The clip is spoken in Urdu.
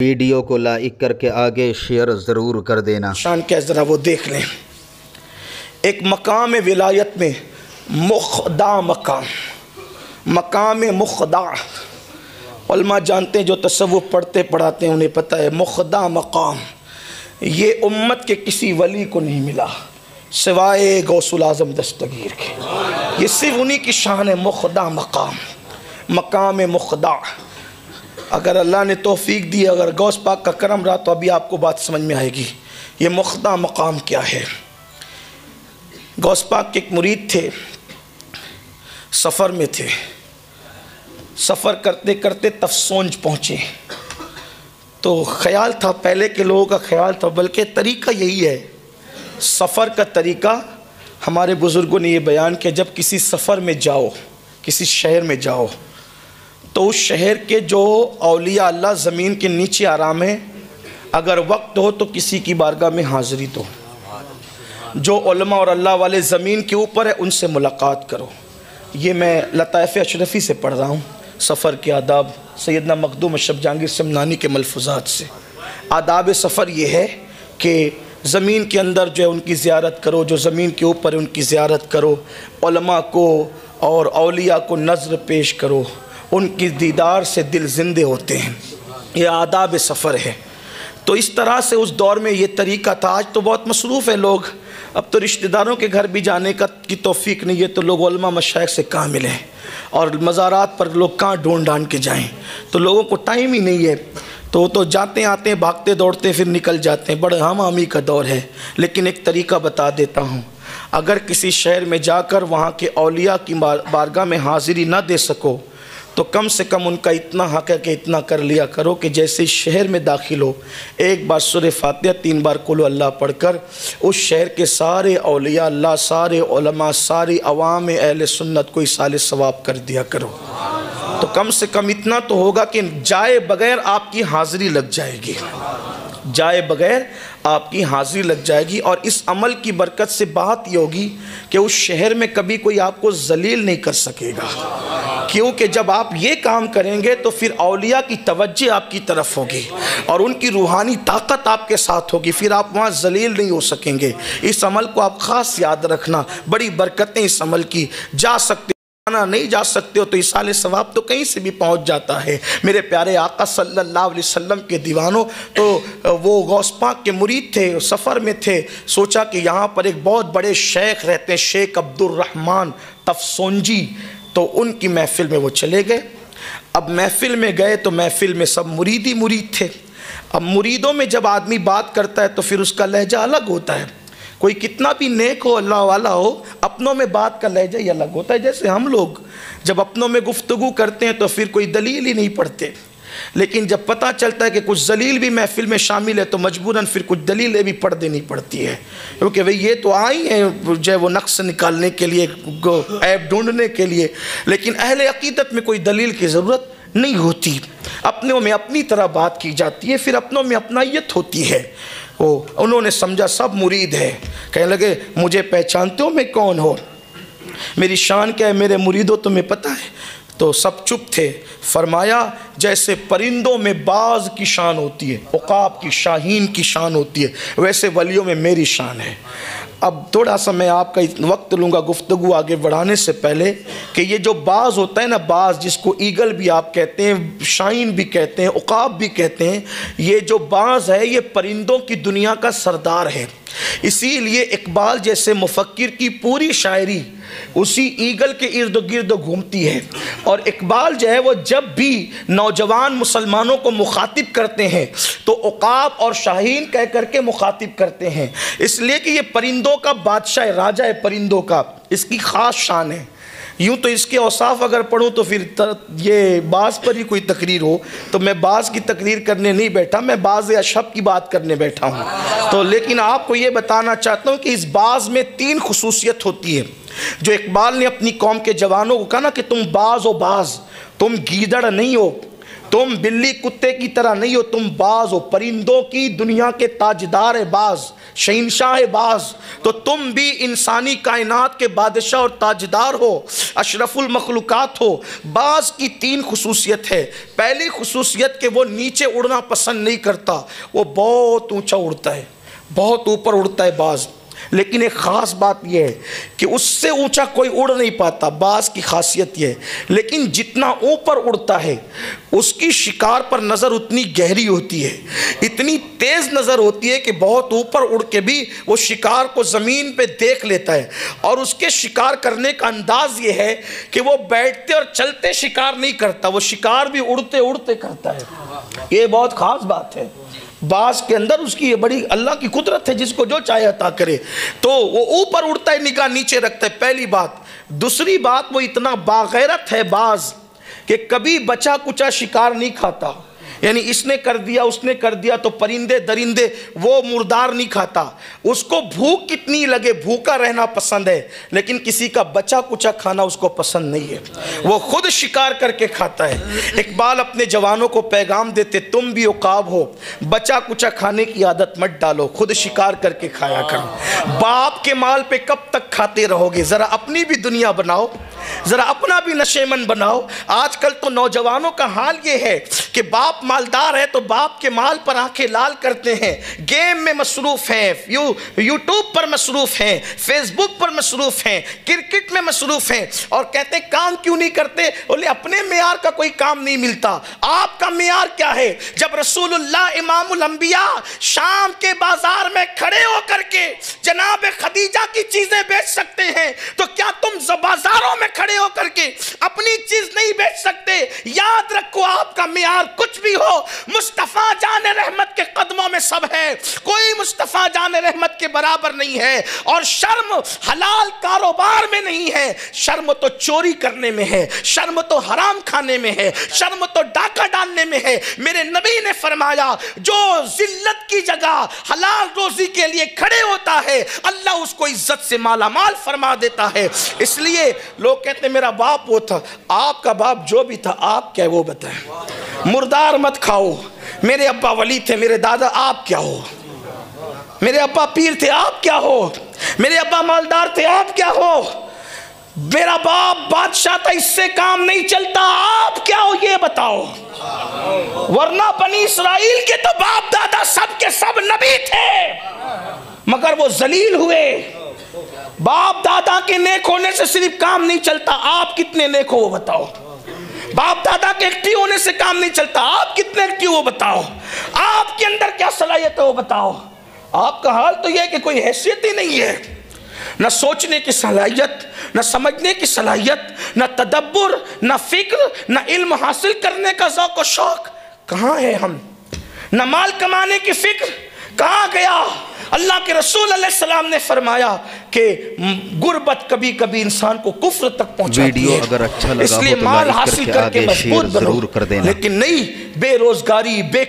ویڈیو کو لائک کر کے آگے شیئر ضرور کر دینا۔ شان کیا ذرا وہ دیکھ لیں، ایک مقام ولایت میں مخدع مقام مخدع، علماء جانتے ہیں جو تصوف پڑھتے پڑھاتے ہیں انہیں پتہ ہے مخدع مقام یہ امت کے کسی ولی کو نہیں ملا سوائے غوث العظم دستگیر کے، یہ صرف انہی کی شان ہے مخدع مقام مخدع۔ اگر اللہ نے توفیق دی، اگر غوث پاک کا کرم رہا تو ابھی آپ کو بات سمجھ میں آئے گی یہ مخدع مقام کیا ہے۔ غوث پاک کے ایک مرید تھے، سفر میں تھے، سفر کرتے کرتے تفسونج پہنچے تو خیال تھا، پہلے کے لوگوں کا خیال تھا، بلکہ طریقہ یہی ہے، سفر کا طریقہ ہمارے بزرگوں نے یہ بیان کیا، جب کسی سفر میں جاؤ، کسی شہر میں جاؤ تو اس شہر کے جو اولیاء اللہ زمین کے نیچے آرام ہیں، اگر وقت ہو تو کسی کی بارگاہ میں حاضری دو، جو علماء اور اللہ والے زمین کے اوپر ہے ان سے ملاقات کرو۔ یہ میں لطائف اشرفی سے پڑھ رہا ہوں، سفر کے آداب، سیدنا مخدوم اشرف جہانگیر سمنانی کے ملفوظات سے۔ آداب سفر یہ ہے کہ زمین کے اندر جو ہے ان کی زیارت کرو، جو زمین کے اوپر ہے ان کی زیارت کرو، علماء کو اور اولیاء کو نظر پیش کرو، ان کی دیدار سے دل زندے ہوتے ہیں، یہ آداب سفر ہے۔ تو اس طرح سے اس دور میں یہ طریقہ تھا۔ آج تو بہت مصروف ہے لوگ، اب تو رشتہ داروں کے گھر بھی جانے کی توفیق نہیں ہے تو لوگ علماء مشائخ سے کہاں ملیں، اور مزارات پر لوگ کہاں ڈھونڈ ڈھانڈ کے جائیں، تو لوگوں کو ٹائم ہی نہیں ہے، تو جاتے آتے ہیں، بھاگتے دوڑتے پھر نکل جاتے ہیں، بڑے ہم آمی کا دور ہے۔ لیکن ایک طریقہ بتا دیتا ہوں، اگر کسی شہر میں جا کر وہاں کے اولیاء کی بارگاہ میں حاضری نہ دے سکو تو کم سے کم ان کا اتنا حق ہے کہ اتنا کر لیا کرو کہ جیسے شہر میں داخل ہو، ایک بار سورہ فاتحہ 3 بار قل ہو اللہ پڑھ کر اس شہر کے سارے اولیاء اللہ، سارے علماء، ساری عوام اہل سنت کو اصال ثواب کر دیا کرو، تو کم سے کم اتنا تو ہوگا کہ جائے بغیر آپ کی حاضری لگ جائے گی، جائے بغیر آپ کی حاضری لگ جائے گی۔ اور اس عمل کی برکت سے بات یہ ہوگی کہ اس شہر میں کبھی کوئی آپ کو ذلیل نہیں کر سکے گا، کیونکہ جب آپ یہ کام کریں گے تو پھر اولیاء کی توجہ آپ کی طرف ہوگی اور ان کی روحانی طاقت آپ کے ساتھ ہوگی، پھر آپ وہاں ذلیل نہیں ہو سکیں گے۔ اس عمل کو آپ خاص یاد رکھنا، بڑی برکتیں اس عمل کی، جا سکتے نہیں جا سکتے ہو تو اصال ثواب تو کہیں سے بھی پہنچ جاتا ہے۔ میرے پیارے آقا صلی اللہ علیہ وسلم کے دیوانوں، تو وہ غوث پاک کے مرید تھے، سفر میں تھے، سوچا کہ یہاں پر ایک بہت بڑے شیخ رہتے ہیں، شیخ عبد الرحمن تفسونجی، تو ان کی محفل میں وہ چلے گئے۔ اب محفل میں گئے تو محفل میں سب مرید ہی مرید تھے۔ اب مریدوں میں جب آدمی بات کرتا ہے تو پھر اس کا لہجہ الگ ہوتا ہے، کوئی کتنا بھی نیک ہو، اللہ والا ہو، اپنوں میں بات کا لہجہ ہی الگ ہوتا ہے۔ جیسے ہم لوگ جب اپنوں میں گفتگو کرتے ہیں تو پھر کوئی دلیل ہی نہیں پڑھتے، لیکن جب پتہ چلتا ہے کہ کچھ ذلیل بھی محفل میں شامل ہے تو مجبوراً پھر کچھ دلیلیں بھی پڑھ دینی پڑتی ہے، کیونکہ بھئی یہ تو آئی ہیں جو ہے وہ نقص نکالنے کے لیے، عیب ڈھونڈنے کے لیے، لیکن اہل عقیدت میں کوئی دلیل کی ضرورت نہیں ہوتی، اپنوں میں اپنی طرح بات کی جاتی ہے، پھر اپنوں میں اپنائیت ہوتی ہے۔ انہوں نے سمجھا سب مرید ہے، کہنے لگے مجھے پہچانتے ہو میں کون ہو، میری شان کیا ہے، میرے مریدوں تمہیں پتہ ہے؟ تو سب چپ تھے۔ فرمایا جیسے پرندوں میں باز کی شان ہوتی ہے، عقاب کی، شاہین کی شان ہوتی ہے، ویسے ولیوں میں میری شان ہے۔ اب تھوڑا سا میں آپ کا وقت لوں گا گفتگو آگے بڑھانے سے پہلے کہ یہ جو باز ہوتا ہے نا، باز جس کو ایگل بھی آپ کہتے ہیں، شاہین بھی کہتے ہیں، عقاب بھی کہتے ہیں، یہ جو باز ہے یہ پرندوں کی دنیا کا سردار ہے۔ اسی لیے اقبال جیسے مفکر کی پوری شاعری اسی ایگل کے ارد گرد گھومتی ہے، اور اقبال جو ہے وہ جب بھی نوجوان مسلمانوں کو مخاطب کرتے ہیں تو عقاب اور شاہین کہہ کر کے مخاطب کرتے ہیں، اس لیے کہ یہ پرندوں کا بادشاہ، راجہ ہے پرندوں کا، اس کی خاص شان ہے۔ یوں تو اس کے اوصاف اگر پڑھوں تو پھر یہ باز پر ہی کوئی تقریر ہو، تو میں باز کی تقریر کرنے نہیں بیٹھا، میں باز اشہب کی بات کرنے بیٹھا ہوں۔ تو لیکن آپ کو یہ بتانا چاہتا ہوں کہ اس باز میں 3 خصوصیت ہوتی ہے جو اقبال نے اپنی قوم کے جوانوں کو کہا نا کہ تم باز ہو، باز، تم گیدڑ نہیں ہو، تم بلی کتے کی طرح نہیں ہو، تم باز ہو، پرندوں کی دنیا کے تاجدار باز، شہنشاہ باز، تو تم بھی انسانی کائنات کے بادشاہ اور تاجدار ہو، اشرف المخلوقات ہو۔ باز کی 3 خصوصیت ہے۔ پہلی خصوصیت کہ وہ نیچے اڑنا پسند نہیں کرتا، وہ بہت اونچا اڑتا ہے، بہت اوپر اڑتا ہے باز۔ لیکن ایک خاص بات یہ ہے کہ اس سے اونچا کوئی اڑ نہیں پاتا، باز کی خاصیت یہ ہے۔ لیکن جتنا اوپر اڑتا ہے اس کی شکار پر نظر اتنی گہری ہوتی ہے، اتنی تیز نظر ہوتی ہے کہ بہت اوپر اڑ کے بھی وہ شکار کو زمین پہ دیکھ لیتا ہے۔ اور اس کے شکار کرنے کا انداز یہ ہے کہ وہ بیٹھتے اور چلتے شکار نہیں کرتا، وہ شکار بھی اڑتے اڑتے کرتا ہے۔ یہ بہت خاص بات ہے۔ باز کے اندر اس کی یہ بڑی اللہ کی قدرت ہے، جس کو جو چاہے عطا کرے۔ تو وہ اوپر اڑتا ہے، نگاہ نیچے رکھتا ہے، پہلی بات۔ دوسری بات، وہ اتنا باغیرت ہے باز کہ کبھی بچا کچا شکار نہیں کھاتا، یعنی اس نے کر دیا اس نے کر دیا تو پرندے درندے وہ مردار نہیں کھاتا۔ اس کو بھوک کتنی لگے بھوکا رہنا پسند ہے، لیکن کسی کا بچا کچا کھانا اس کو پسند نہیں ہے، وہ خود شکار کر کے کھاتا ہے۔ اقبال اپنے جوانوں کو پیغام دیتے، تم بھی عقاب ہو، بچا کچا کھانے کی عادت مت ڈالو، خود شکار کر کے کھایا کرو۔ باپ کے مال پہ کب تک کھاتے رہو گے؟ ذرا اپنی بھی دنیا بناؤ، ذرا اپنا بھی نشے من بناؤ۔ آج کل تو نوجوانوں کا حال یہ ہے کہ باپ مالدار ہے تو باپ کے مال پر آنکھیں لال کرتے ہیں، گیم میں مصروف ہیں، یوٹیوب پر مصروف ہیں، فیس بک پر مصروف ہیں، کرکٹ میں مصروف ہیں، اور کہتے ہیں کام کیوں نہیں کرتے؟ بولے اپنے معیار کا کوئی کام نہیں ملتا۔ آپ کا معیار کیا ہے؟ جب رسول اللہ امام الانبیاء شام کے بازار میں کھڑے ہو کر کے جناب خدیجہ کی چیزیں بیچ سکتے ہیں تو کیا تم بازاروں میں کھڑے ہو کر کے اپنی چیز نہیں بیچ سکتے؟ یاد رکھو، آپ کا معیار کچھ بھی ہو، مصطفیٰ جان رحمت کے قدموں میں سب ہے، کوئی مصطفیٰ جان رحمت کے برابر نہیں ہے۔ اور شرم حلال کاروبار میں نہیں ہے، شرم تو چوری کرنے میں ہے، شرم تو حرام کھانے میں ہے، شرم تو ڈاکہ ڈالنے میں ہے۔ میرے نبی نے فرمایا جو ذلت کی جگہ حلال روزی کے لیے کھڑے ہوتا ہے اللہ اس کو عزت سے مالا مال فرما دیتا ہے۔ اس لیے لوگ کہتے ہیں میرا باپ وہ تھا، آپ کا باپ جو بھی تھا آپ کیا وہ بتائیں۔ مردار مت کھاؤ۔ میرے ابا ولی تھے، میرے دادا، آپ کیا ہو؟ میرے ابا پیر تھے، آپ کیا ہو؟ میرے ابا مالدار تھے، آپ کیا ہو؟ میرا باپ بادشاہ تھا، اس سے کام نہیں چلتا، آپ کیا ہو یہ بتاؤ۔ ورنہ بنی اسرائیل کے تو باپ دادا سب کے سب نبی تھے، مگر وہ ذلیل ہوئے۔ باپ دادا کے نیک ہونے سے صرف کام نہیں چلتا، آپ کتنے نیک ہو وہ بتاؤ۔ باپ دادا کے ایکٹیو ہونے سے کام نہیں چلتا، آپ کتنے ایکٹیو وہ بتاؤ۔ آپ کے اندر کیا صلاحیت ہے وہ بتاؤ۔ آپ کا حال تو یہ ہے کہ کوئی حیثیت ہی نہیں ہے، نہ سوچنے کی صلاحیت، نہ سمجھنے کی صلاحیت، نہ تدبر، نہ فکر، نہ علم حاصل کرنے کا ذوق و شوق۔ کہاں ہے ہم؟ نہ مال کمانے کی فکر، کہاں گیا؟ اللہ کے رسول علیہ السلام نے فرمایا کہ غربت کبھی کبھی انسان کو کفر تک پہنچاتی ہے، اگر اچھا لگا اس لیے ہو تو مال لائک حاصل کر کے کر کے آگے مضبوط شیئر بنو، ضرور کر دینا۔ لیکن نہیں بے روزگاری، بے